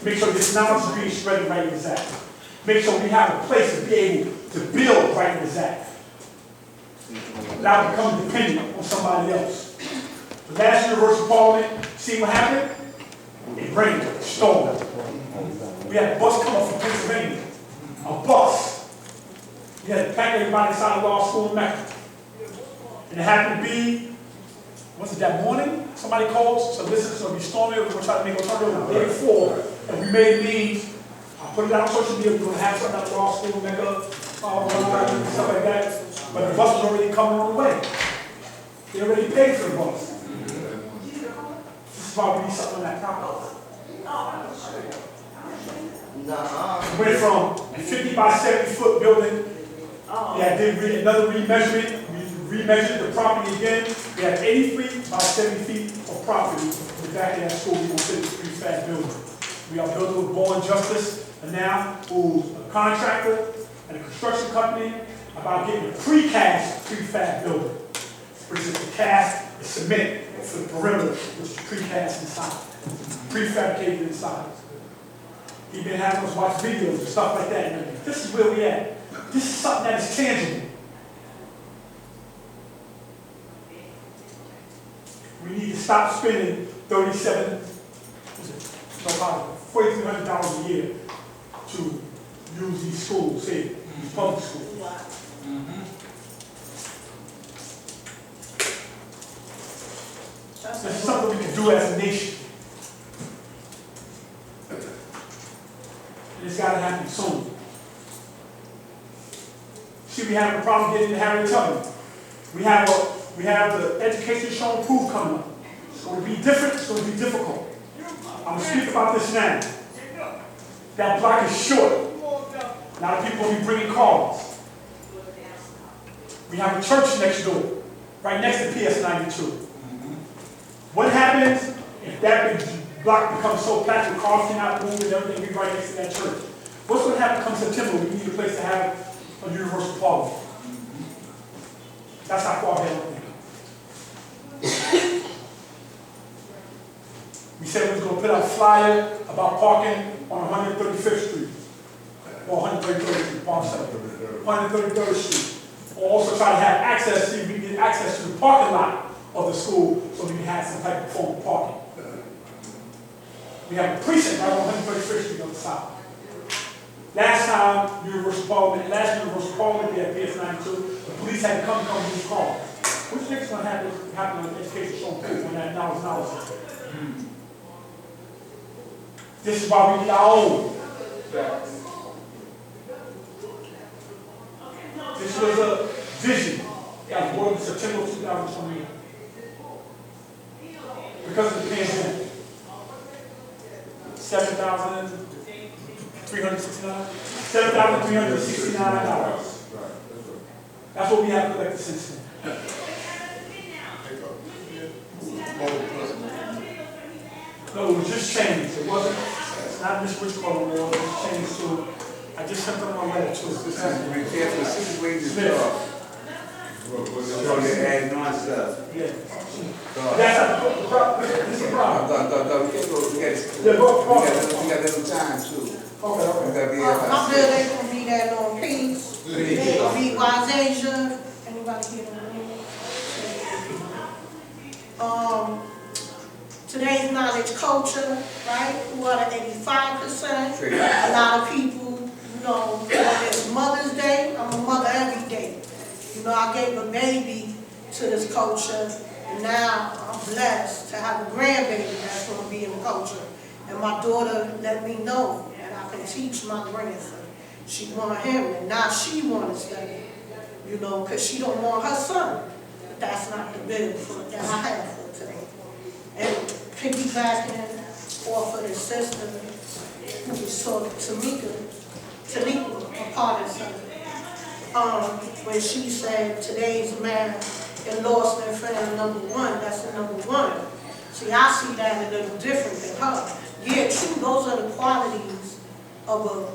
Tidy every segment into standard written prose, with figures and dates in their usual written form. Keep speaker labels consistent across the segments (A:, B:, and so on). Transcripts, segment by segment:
A: Make sure this knowledge is being spread right as that. Make sure we have a place to be able to build right as that. Without becoming dependent on somebody else. The last Universal Parliament, see what happened? It rained, it stormed. We had a bus come up from Pennsylvania. A bus. We had to pack everybody inside the law school in Mecca. And it happened to be, was it that morning? Somebody called, so listen, so we stormed it, we're going to try to make a turn the day before, and we made meetings. I put it out on social media, we're going to have something at the law school in Mecca, stuff like that. But the bus was already coming on the way. They already paid for the bus. This is why we need something on that property. Went from a 50 by 70 foot building. Yeah, did another remeasurement. We remeasured the property again. We had 80 feet by 70 feet of property in the back of that school. We want to finish this prefab building. We are building with Ball and Justice, and now who's a contractor and a construction company about getting a precast prefab building. Which is the cast, the cement for the perimeter, which is precast inside, prefabricated inside. He's been having us watch videos and stuff like that. And this is where we at. This is something that is tangible. We need to stop spending $4,300 a year to use these schools here, these public schools. This is something we can do as a nation. And it's got to happen soon. See, we have a problem getting to Harry Tubman. We have the education shown proof coming up. It's going to be different, it's going to be difficult. I'm going to speak about this now. That block is short. A lot of people will be bringing cars. We have a church next door, right next to PS 92. What happens if that big block becomes so packed with cars cannot move and everything be right next to that church? What's going to happen come September? We need a place to have a Universal Parliament. That's how far ahead I'm thinking. We said we was going to put out a flyer about parking on 135th Street. Or 133rd Street, 133rd Street. Or also try to have access, see if we can get access to the parking lot of the school so we can have some type of form of parking. We have a precinct right on 133rd Street on the south. Last time, Universal Parliament, we had PS 92, the police had to come to these cars. What's next going to happen on education showing proof on that knowledge? This is why we need our own. This was a vision that was born in September 2021. Because of the pandemic. $7,369. That's what we have collected since then. No, it was just changed. It wasn't, it's not just which color it was, it was changed to, I just sent them on letter to us.
B: This has to be careful, this is way to start. So you're adding on stuff.
A: Yeah. That's the problem. This is the problem.
B: We got little time too.
A: Okay.
C: My bill ain't gonna be that long, please. It's gonna be Wise Asia. Anybody here in the room? Today's knowledge culture, right? Who are the 85%? A lot of people, you know, when it's Mother's Day, I'm a mother every day. You know, I gave a baby to this culture, and now I'm blessed to have a grandbaby that's going to be in the culture. And my daughter let me know that I can teach my grandson. She wanted him, and now she wants to study, you know, because she don't want her son. But that's not the bill that I have for today. And piggybacking off of the sister who was talking to Tanika, a part of something. When she said today's man and lost their friend number one, that's the number one. See, I see that a little different than her. Yeah, true, those are the qualities of a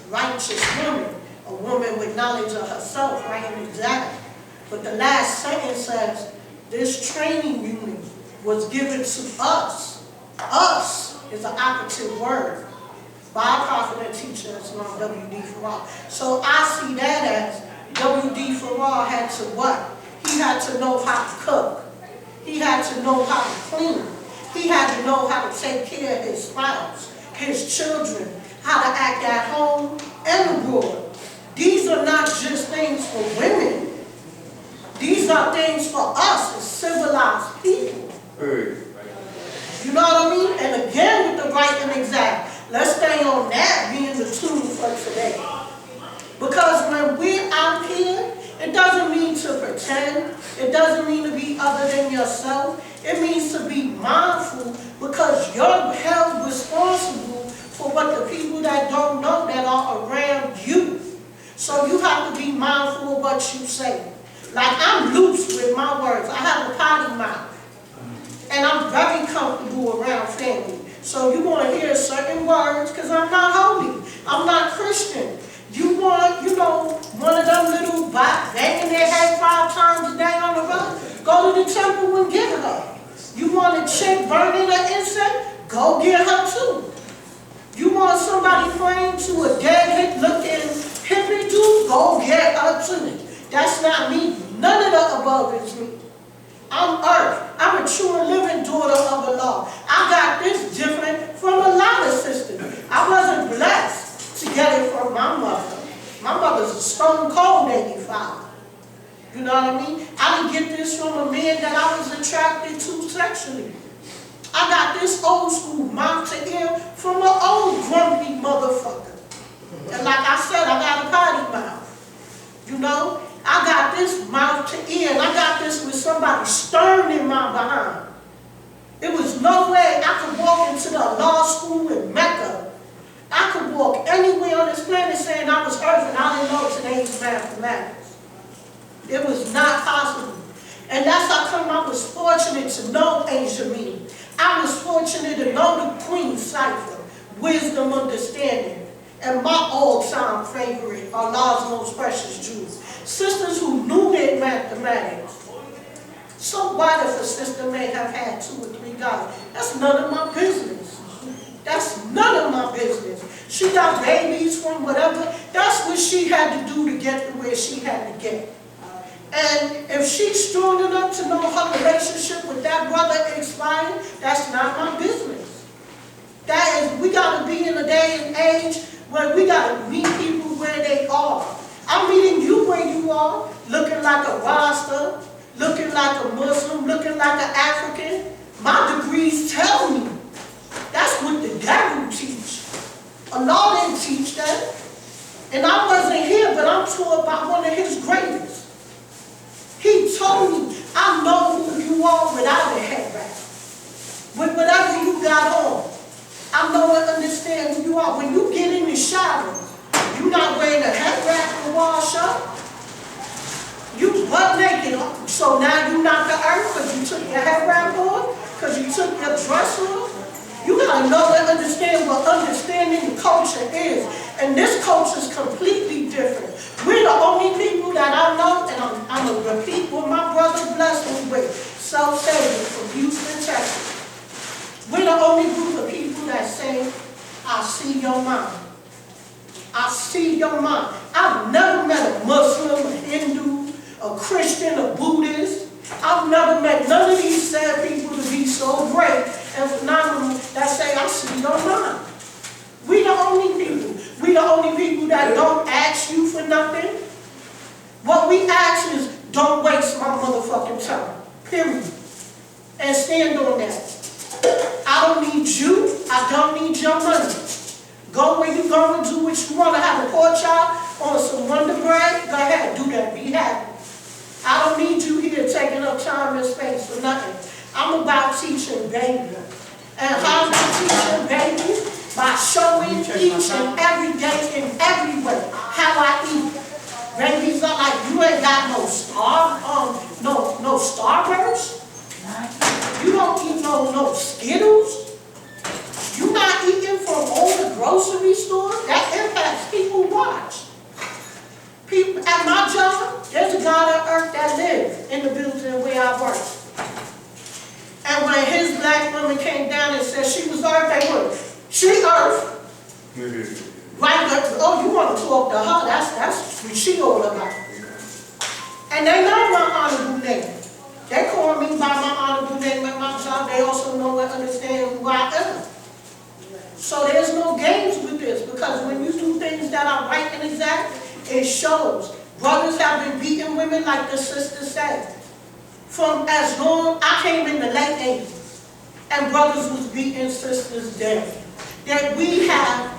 C: righteous woman, a woman with knowledge of herself, right and exact. But the last sentence says, this training unit was given to us is an operative word by a prophet and teacher, that's not W.D. Farrar. So I see that as W.D. Farrar had to what? He had to know how to cook. He had to know how to clean. He had to know how to take care of his spouse, his children, how to act at home and abroad. These are not just things for women. These are things for us as civilized people. You know what I mean? And again with the right and exact. Let's stay on that being the tune for today. Because when we're out here, it doesn't mean to pretend. It doesn't mean to be other than yourself. It means to be mindful because you're held responsible for what the people that don't know that are around you. So you have to be mindful of what you say. Like I'm loose with my words. I have a potty mouth. And I'm very comfortable around family. So you're going to hear certain words because I'm not holy. I'm not Christian. You want, one of them little banging their head 5 times a day on the road? Go to the temple and get her. You want a chick burning an incense? Go get her too. You want somebody praying to a dead looking hippie dude? Go get her too. That's not me. None of the above is me. I'm earth. I'm a true and living daughter of Allah. I got this different from a lot of sisters. I wasn't blessed to get it from my mother. My mother's a stone cold 85. You know what I mean? I didn't get this from a man that I was attracted to sexually. I got this old school mouth to ear from an old grumpy motherfucker. And like I said, I got a potty mouth. You know? I got this mouth to ear, and I got this with somebody stern in my behind. It was no way I could walk into the law school in Mecca. I could walk anywhere on this planet saying I was earth and I didn't know today's mathematics. It was not possible. And that's how come I was fortunate to know Asia Mean. I was fortunate to know the Queen Cipher, Wisdom, Understanding, and my all-time favorite, Allah's Most Precious Jews. Sisters who knew their mathematics. So what if a sister may have had 2 or 3 guys? That's none of my business. That's none of my business. She got babies from whatever. That's what she had to do to get to where she had to get. And if she's strong enough to know her relationship with that brother expired, that's not my business. That is, we got to be in a day and age where we got to meet people where they are. I'm meeting you where you are, looking like a Rasta, looking like a Muslim, looking like an African. My degrees tell me. That's what the devil teach. Allah didn't teach that. And I wasn't here, but I'm taught by one of his greatest. He told me, I know who you are without a head wrap. With whatever you got on, I know and understand who you are. When you get in the shower, you're not wearing a head wrap to wash up. You butt naked. So now you not the earth because you took your head wrap off, because you took your dress off. You got to know and understand what understanding the culture is. And this culture is completely different. We're the only people that I know, and I'm going to repeat what my brother blessed me with. Self-saving from Houston, Texas. We're the only group of people that say, I see your mind. I see your mind. I've never met a Muslim, a Hindu, a Christian, a Buddhist. I've never met none of these sad people to be so great and phenomenal that say, I see your mind. We the only people. We the only people that don't ask you for nothing. What we ask is, don't waste my motherfucking time. Period. And stand on that. I don't need you. I don't need your money. Go where you go and do what you want to. Have a pork chop on some Wonder Bread. Go ahead, do that. Be happy. I don't need you here taking up time and space for nothing. I'm about teaching babies. And how am I teaching babies? By showing each and every day in every way how I eat. Babies are like, you ain't got no Starburst. You don't eat no Skittles. You're not eating from all the grocery stores. That impacts people watch. People at my job, there's a God on earth that lives in the building where I work. And when his black woman came down and said she was Earth, they would. She Earth. Right, oh, you want to talk to her, that's what she all about. And they know my honorable name. They call me by my honorable name at my job. They also know and understand who I am. So there's no games with this, because when you do things that are right and exact, it shows. Brothers have been beating women, like the sister said. From as long, I came in the late 80s, and brothers was beating sisters down. That we have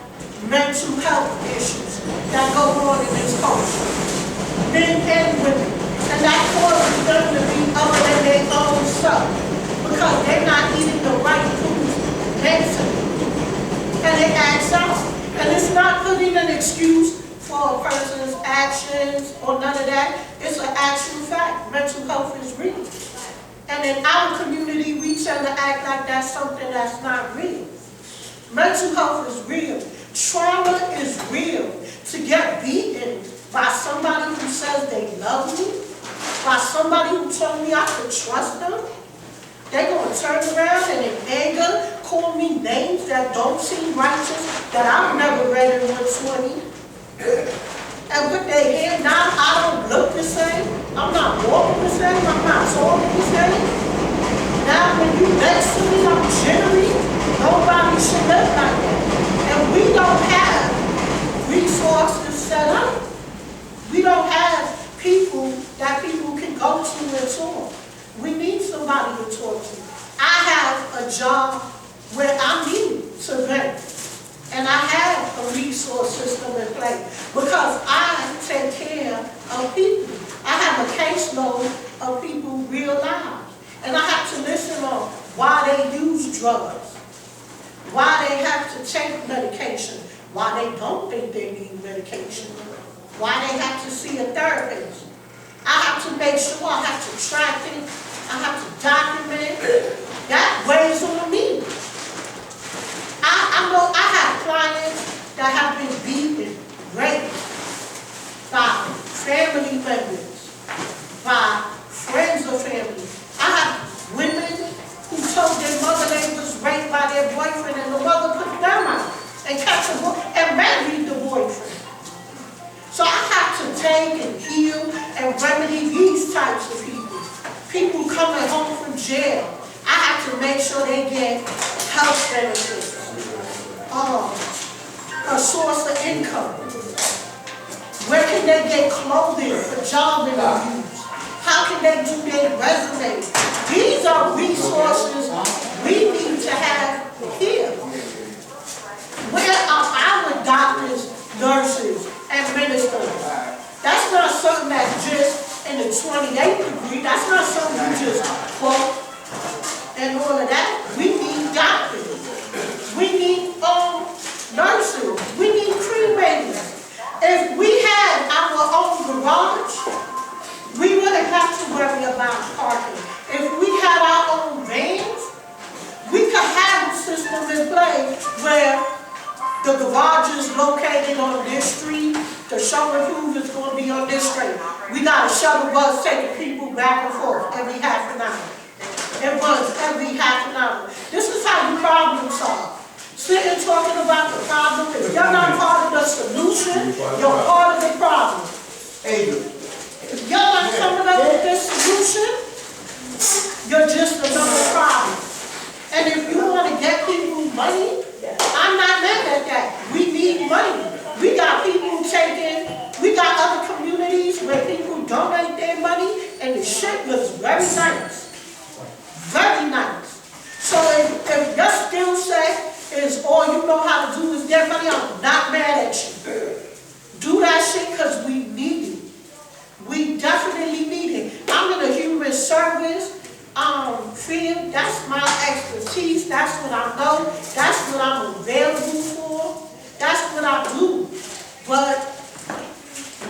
C: mental health issues that go on in this culture, men and women, and that causes them to be other than their own self, because they're not eating the right foods mentally, and it acts out. And it's not putting an excuse for a person's actions or none of that. It's an actual fact. Mental health is real, and in our community, we tend to act like that's something that's not real. Mental health is real. Trauma is real. To get beaten by somebody who says they love me, by somebody who told me I could trust them, they're going to turn around and in anger call me names that don't seem righteous, that I've never read in 120. And put their hand, now I don't look the same, I'm not walking the same, I'm not talking the same. Now when you next to me, I'm jittery. Nobody should live like that. And we don't have resources set up. We don't have people that people can go to and talk. We need somebody to talk to. I have a job where I need to vent. And I have a resource system in place because I take care of people. I have a caseload of people real lives. And I have to listen on why they use drugs, why they have to take medication, why they don't think they need medication, why they have to see a therapist. I have to make sure, I have to track it, I have to document it. That weighs on me. I know I have clients that have been beaten, raped by family members, by friends of family. I have women who told their mother they was raped by their boyfriend, and the mother put them out and kept the boy and married the boyfriend. So I have to take and heal and remedy these types of people. People coming home from jail. I have to make sure they get health benefits, a source of income. Where can they get clothing for job interviews? How can they do their resume? These are resources we need to have here. Where are our doctors, nurses, and ministers? That's not something that's just in the 28th degree. That's not something you just quote and all of that. We need doctors. We need nurses. We need cremators. If we had our own garage, we wouldn't have to worry about parking. If we had our own vans, we could have a system in place where the garage is located on this street, the shuttle food is going to be on this street. We got a shuttle bus taking people back and forth every half an hour. It runs every half an hour. This is how you problem solve. Sitting talking about the problem. If you're not part of the solution, you're part of the problem. If you're not coming up with this solution, you're just another problem. And if you want to get people money, I'm not mad at that. We need money. We got people we got other communities where people donate their money and the shit looks very nice. Very nice. So if your skill set is all you know how to do is get money, I'm not mad at you. Do that shit because we need it. We definitely need it. I'm in the human service field. That's my expertise. That's what I know. That's what I'm available for. That's what I do. But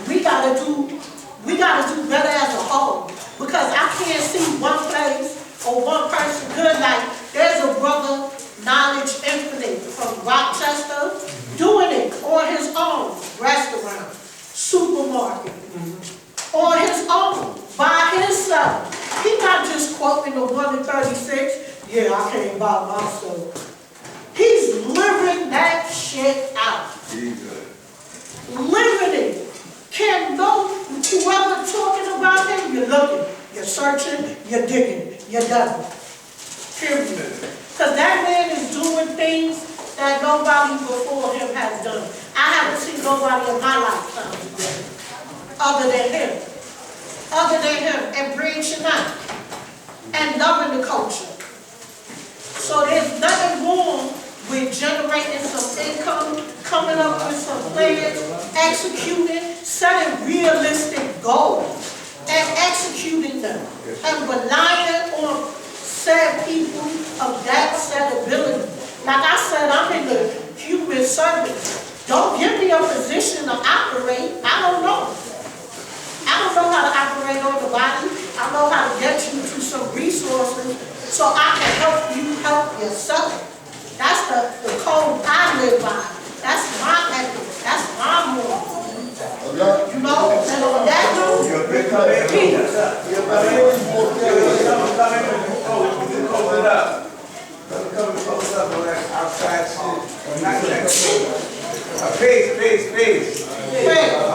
C: we gotta do better as a whole. Because I can't see one place or one person good. Like there's a brother, Knowledge Infinite from Rochester, doing it on his own. Restaurant, supermarket, on his own, by himself. He's not just quoting the 1 in 36. Yeah, I came by myself. you're digging it, you're done. Period. Because that man is doing things that nobody before him has done. I haven't seen nobody in my lifetime other than him. Other than him, and branching out and loving the culture. So there's nothing wrong with generating some income, coming up with some plans, executing, setting realistic goals, and executing them, and relying on said people of that said ability. Like I said, I'm in the human service. Don't give me a position to operate. I don't know. I don't know how to operate on the body. I know how to get you to some resources so I can help you help yourself. That's the code I live by. That's my ethic. That's my moral. You know, and on that note,
B: Peace. I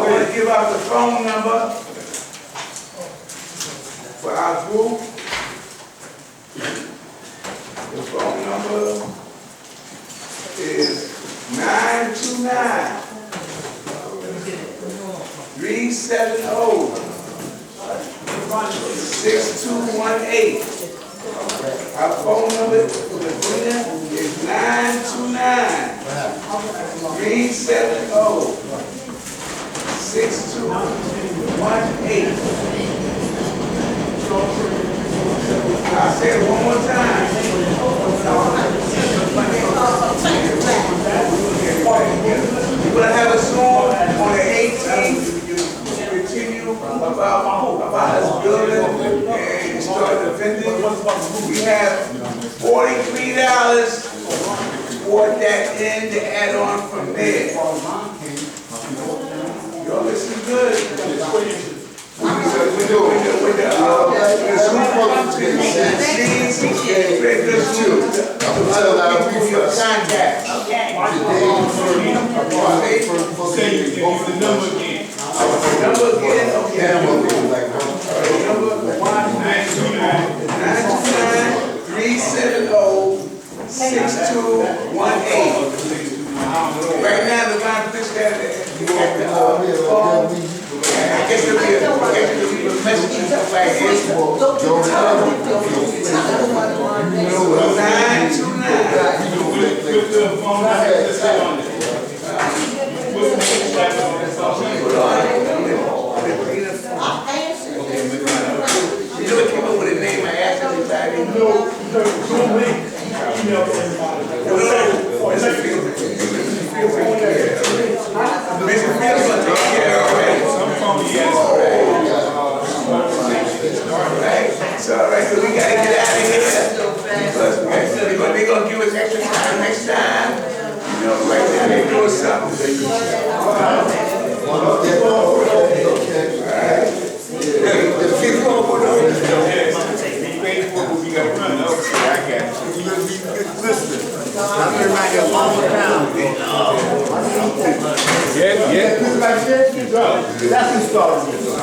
B: want to give out the phone number for our group. The phone number is 929 370 6218. Our phone number for Medina is 929 370 6218. I'll say it one more time. We're going to have a song on the 18th. Continue about us building and start defending. We have $43 for that in to add on from there. Yo, this is good. Right now, the line puts that I guess there'll be a message and stuff like this. 929. You know what came up with a name? I asked everybody. It's all right, so we gotta get out of here. Because they're gonna give us extra time next time. You know, right now they're doing something.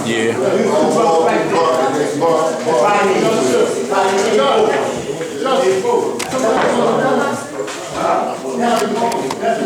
D: Yeah.